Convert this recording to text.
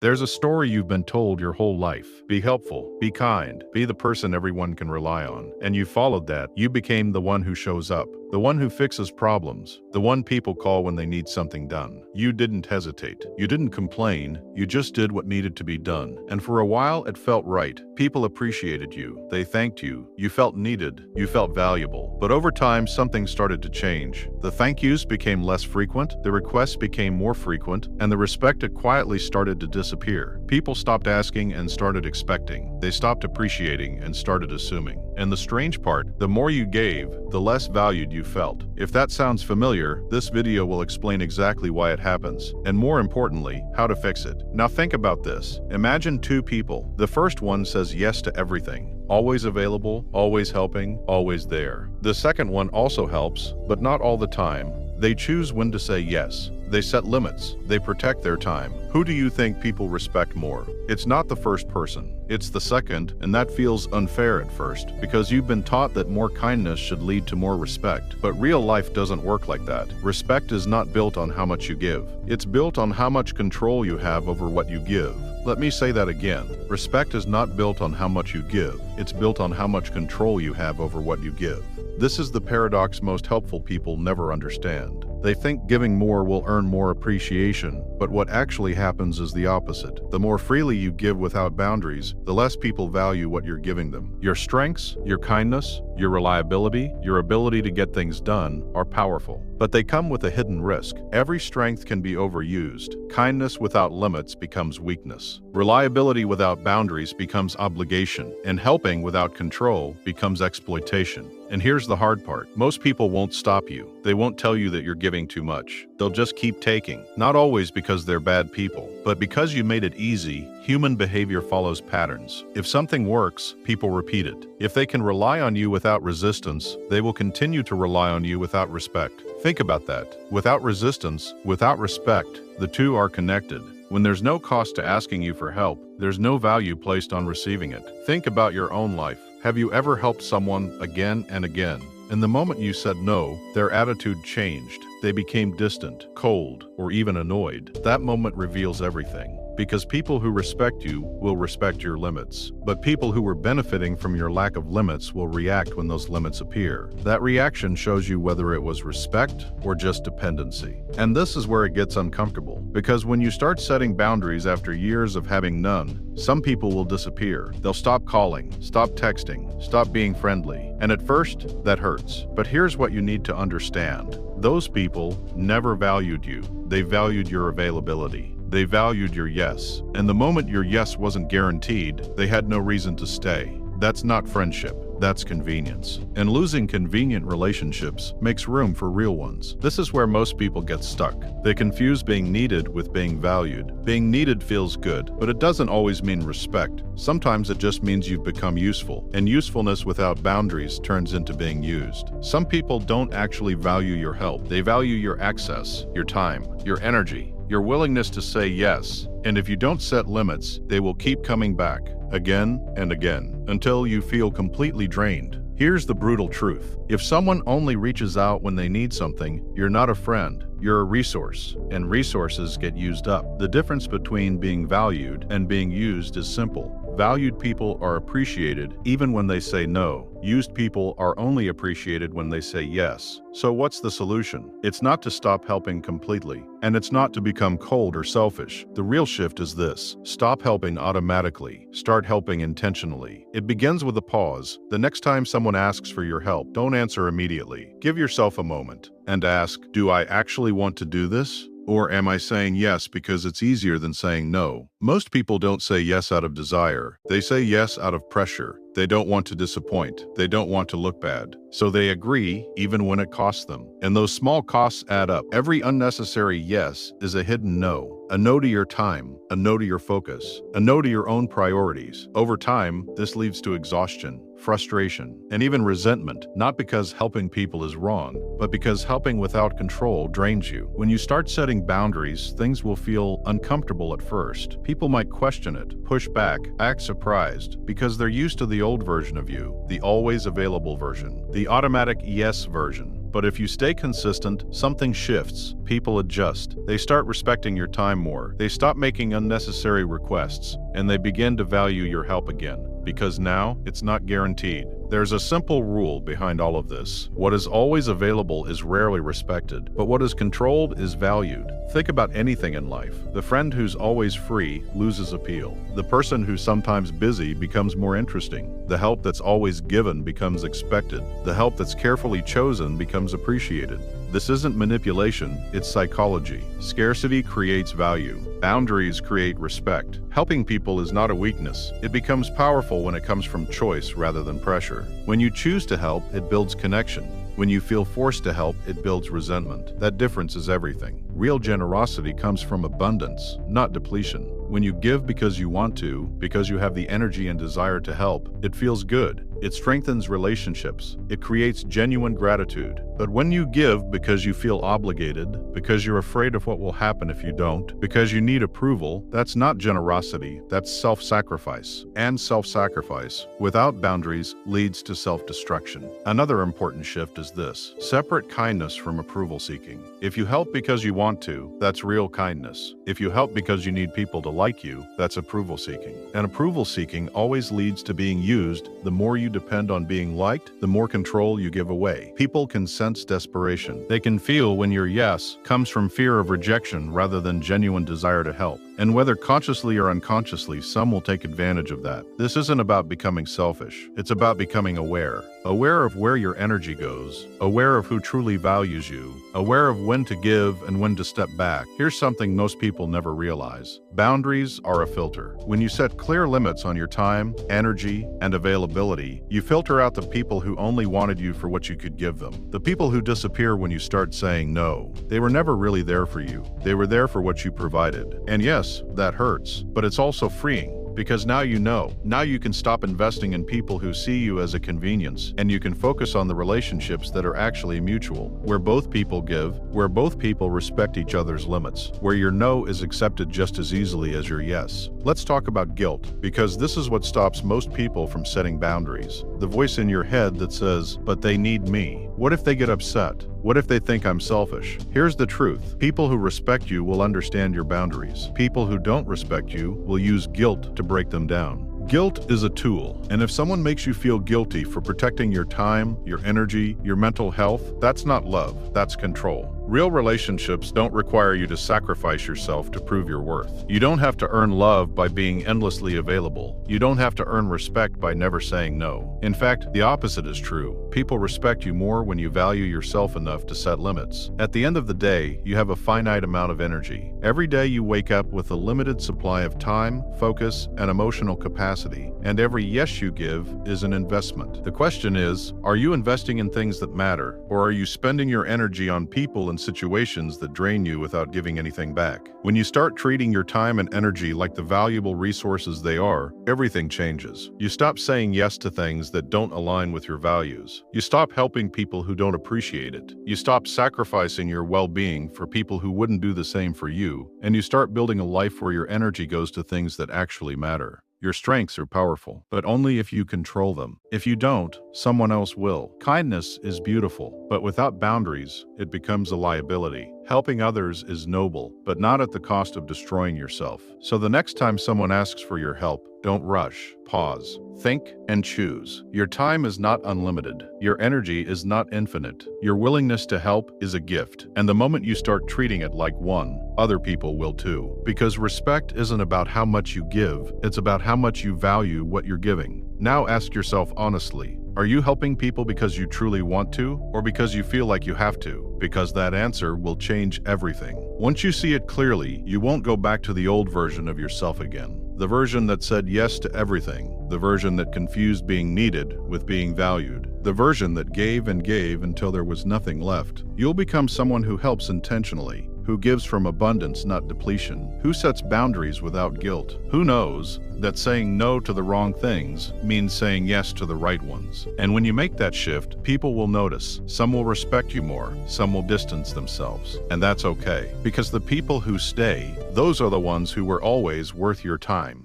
There's a story you've been told your whole life. Be helpful, be kind, be the person everyone can rely on. And you followed that. You became the one who shows up, the one who fixes problems, the one people call when they need something done. You didn't hesitate. You didn't complain. You just did what needed to be done. And for a while, it felt right. People appreciated you. They thanked you. You felt needed. You felt valuable. But over time, something started to change. The thank yous became less frequent, the requests became more frequent, and the respect quietly started to disappear. People stopped asking and started expecting. They stopped appreciating and started assuming. And the strange part, the more you gave, the less valued you felt. If that sounds familiar, this video will explain exactly why it happens, and more importantly, how to fix it. Now think about this. Imagine two people. The first one says yes to everything. Always available, always helping, always there. The second one also helps, but not all the time. They choose when to say yes. They set limits. They protect their time. Who do you think people respect more? It's not the first person. It's the second, and that feels unfair at first, because you've been taught that more kindness should lead to more respect. But real life doesn't work like that. Respect is not built on how much you give. It's built on how much control you have over what you give. Let me say that again. Respect is not built on how much you give. It's built on how much control you have over what you give. This is the paradox most helpful people never understand. They think giving more will earn more appreciation, but what actually happens is the opposite. The more freely you give without boundaries, the less people value what you're giving them. Your strengths, your kindness, your reliability, your ability to get things done are powerful, but they come with a hidden risk. Every strength can be overused. Kindness without limits becomes weakness. Reliability without boundaries becomes obligation, and helping without control becomes exploitation. And here's the hard part. Most people won't stop you. They won't tell you that you're giving too much. They'll just keep taking. Not always because they're bad people, but because you made it easy. Human behavior follows patterns. If something works, people repeat it. If they can rely on you without resistance, they will continue to rely on you without respect. Think about that. Without resistance, without respect, the two are connected. When there's no cost to asking you for help, there's no value placed on receiving it. Think about your own life. Have you ever helped someone again and again? And the moment you said no, their attitude changed. They became distant, cold, or even annoyed. That moment reveals everything. Because people who respect you will respect your limits. But people who were benefiting from your lack of limits will react when those limits appear. That reaction shows you whether it was respect or just dependency. And this is where it gets uncomfortable. Because when you start setting boundaries after years of having none, some people will disappear. They'll stop calling, stop texting, stop being friendly. And at first, that hurts. But here's what you need to understand. Those people never valued you. They valued your availability. They valued your yes. And the moment your yes wasn't guaranteed, they had no reason to stay. That's not friendship. That's convenience. And losing convenient relationships makes room for real ones. This is where most people get stuck. They confuse being needed with being valued. Being needed feels good, but it doesn't always mean respect. Sometimes it just means you've become useful, and usefulness without boundaries turns into being used. Some people don't actually value your help. They value your access, your time, your energy, your willingness to say yes. And if you don't set limits, they will keep coming back again and again until you feel completely drained. Here's the brutal truth. If someone only reaches out when they need something, you're not a friend. You're a resource, and resources get used up. The difference between being valued and being used is simple. Valued people are appreciated even when they say no. Used people are only appreciated when they say yes. So what's the solution? It's not to stop helping completely, and it's not to become cold or selfish. The real shift is this. Stop helping automatically. Start helping intentionally. It begins with a pause. The next time someone asks for your help, don't answer immediately. Give yourself a moment and ask, do I actually want to do this? Or am I saying yes because it's easier than saying no? Most people don't say yes out of desire. They say yes out of pressure. They don't want to disappoint. They don't want to look bad. So they agree even when it costs them. And those small costs add up. Every unnecessary yes is a hidden no. A no to your time, a no to your focus, a no to your own priorities. Over time, this leads to exhaustion, frustration, and even resentment, not because helping people is wrong, but because helping without control drains you. When you start setting boundaries, things will feel uncomfortable at first. People might question it, push back, act surprised, because they're used to the old version of you, the always available version, the automatic yes version. But if you stay consistent, something shifts. People adjust. They start respecting your time more. They stop making unnecessary requests, and they begin to value your help again. Because now, it's not guaranteed. There's a simple rule behind all of this. What is always available is rarely respected, but what is controlled is valued. Think about anything in life. The friend who's always free loses appeal. The person who's sometimes busy becomes more interesting. The help that's always given becomes expected. The help that's carefully chosen becomes appreciated. This isn't manipulation, it's psychology. Scarcity creates value. Boundaries create respect. Helping people is not a weakness. It becomes powerful when it comes from choice rather than pressure. When you choose to help, it builds connection. When you feel forced to help, it builds resentment. That difference is everything. Real generosity comes from abundance, not depletion. When you give because you want to, because you have the energy and desire to help, it feels good. It strengthens relationships. It creates genuine gratitude. But when you give because you feel obligated, because you're afraid of what will happen if you don't, because you need approval, that's not generosity, that's self-sacrifice. And self-sacrifice, without boundaries, leads to self-destruction. Another important shift is this: separate kindness from approval seeking. If you help because you want to, that's real kindness. If you help because you need people to like you, that's approval seeking. And approval seeking always leads to being used. The more you depend on being liked, the more control you give away. People can sense desperation. They can feel when your yes comes from fear of rejection rather than genuine desire to help. And whether consciously or unconsciously, some will take advantage of that. This isn't about becoming selfish. It's about becoming aware. Aware of where your energy goes, aware of who truly values you, aware of when to give and when to step back. Here's something most people never realize. Boundaries are a filter. When you set clear limits on your time, energy, and availability, you filter out the people who only wanted you for what you could give them. The people who disappear when you start saying no. They were never really there for you. They were there for what you provided. And yes, that hurts, but it's also freeing. Because now you know. Now you can stop investing in people who see you as a convenience, and you can focus on the relationships that are actually mutual, where both people give, where both people respect each other's limits, where your no is accepted just as easily as your yes. Let's talk about guilt, because this is what stops most people from setting boundaries. The voice in your head that says, "But they need me. What if they get upset? What if they think I'm selfish?" Here's the truth. People who respect you will understand your boundaries. People who don't respect you will use guilt to break them down. Guilt is a tool, and if someone makes you feel guilty for protecting your time, your energy, your mental health, that's not love, that's control. Real relationships don't require you to sacrifice yourself to prove your worth. You don't have to earn love by being endlessly available. You don't have to earn respect by never saying no. In fact, the opposite is true. People respect you more when you value yourself enough to set limits. At the end of the day, you have a finite amount of energy. Every day you wake up with a limited supply of time, focus, and emotional capacity, and every yes you give is an investment. The question is, are you investing in things that matter, or are you spending your energy on people and situations that drain you without giving anything back? When you start treating your time and energy like the valuable resources they are, everything changes. You stop saying yes to things that don't align with your values. You stop helping people who don't appreciate it. You stop sacrificing your well-being for people who wouldn't do the same for you, and you start building a life where your energy goes to things that actually matter. Your strengths are powerful, but only if you control them. If you don't, someone else will. Kindness is beautiful, but without boundaries, it becomes a liability. Helping others is noble, but not at the cost of destroying yourself. So the next time someone asks for your help, don't rush. Pause. Think and choose. Your time is not unlimited. Your energy is not infinite. Your willingness to help is a gift. And the moment you start treating it like one, other people will too. Because respect isn't about how much you give, it's about how much you value what you're giving. Now ask yourself honestly, are you helping people because you truly want to, or because you feel like you have to? Because that answer will change everything. Once you see it clearly, you won't go back to the old version of yourself again. The version that said yes to everything. The version that confused being needed with being valued. The version that gave and gave until there was nothing left. You'll become someone who helps intentionally, who gives from abundance, not depletion, who sets boundaries without guilt, who knows that saying no to the wrong things means saying yes to the right ones. And when you make that shift, people will notice. Some will respect you more, some will distance themselves. And that's okay, because the people who stay, those are the ones who were always worth your time.